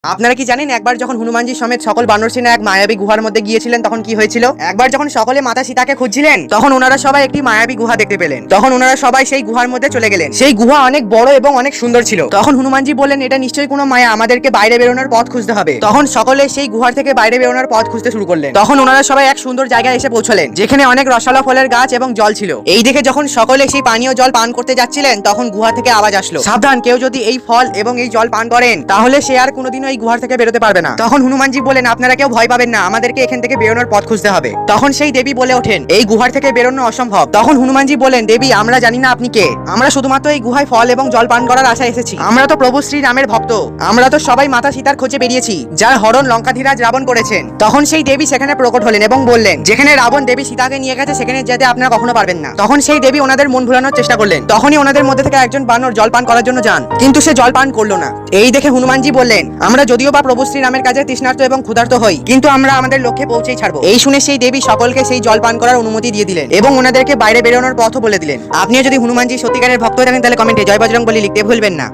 আপনারা কি জানেন একবার যখন হনুমানজি সমেত সকল বানর সেনা এক মায়াবী গুহার মধ্যে গিয়েছিলেন তখন কি হয়েছিল? একবার যখন সকলে মাতা সীতাকে খুঁজছিলেন তখন ওনারা সবাই একটি মায়াবী গুহা দেখতে পেলেন। তখন ওনারা সবাই সেই গুহার মধ্যে চলে গেলেন। সেই গুহা অনেক বড় এবং অনেক সুন্দর ছিল। তখন হনুমানজি বললেন, এটা নিশ্চয়ই কোনো মায়া, আমাদেরকে বাইরে বেরোনোর পথ খুঁজতে হবে। তখন সকলে সেই গুহার থেকে বাইরে বেরোনোর পথ খুঁজতে শুরু করলেন। তখন ওনারা সবাই এক সুন্দর জায়গায় এসে পৌঁছলেন যেখানে অনেক রসালো ফলের গাছ এবং জল ছিল। এই দেখে যখন সকলে সেই পানীয় জল পান করতে যাচ্ছিলেন তখন গুহা থেকে আওয়াজ আসলো, সাবধান, কেউ যদি এই ফল এবং এই জল পান করেন তাহলে সে আর কোনোদিনও এই গুহার থেকে বেরোতে পারবে না। তখন হনুমানজি বলেন, আপনারা কেউ ভয় পাবেন না, আমাদেরকে এখান থেকে বেরোনোর পথ খুঁজতে হবে। তখন সেই দেবী বলে ওঠেন, এই গুহার থেকে বেরোনো অসম্ভব। তখন হনুমানজি বলেন, দেবী, আমরা জানি না আপনি কে, আমরা শুধুমাত্র এই গুহায় ফল এবং জল পান করার আশায় এসেছি। আমরা তো প্রভু শ্রী রামের ভক্ত, আমরা তো সবাই মাতা সীতার খোঁজে বেরিয়েছি, যার হরণ লঙ্কাধীরাজ রাবণ করেছেন। তখন সেই দেবী সেখানে প্রকট হলেন এবং বললেন, যেখানে রাবণ দেবী সীতাকে নিয়ে গেছে সেখানে যেতে আপনারা কখনো পারবেন না। তখন সেই দেবী ওনাদের মন ভুলানোর চেষ্টা করলেন। তখনই ওনাদের মধ্যে থেকে একজন বানর জল পান করার জন্য যান, কিন্তু সে জল পান করলো না। এই দেখে হনুমানজি বললেন, আমরা যদিও বা প্রভু শ্রী রামের কাছে তৃষ্ণার্ত এবং ক্ষুধার্ত হই, কিন্তু আমরা আমাদের লক্ষ্যে পৌঁছেই ছাড়বো। এই শুনে সেই দেবী সকলকে সেই জল পান করার অনুমতি দিয়ে দিলেন এবং ওনাদেরকে বাইরে বেরোনোর পথও বলে দিলেন। আপনিও যদি হনুমানজি সত্যিকারের ভক্ত থাকেন তাহলে কমেন্টে জয় বজরংবলী লিখতে ভুলবেন না।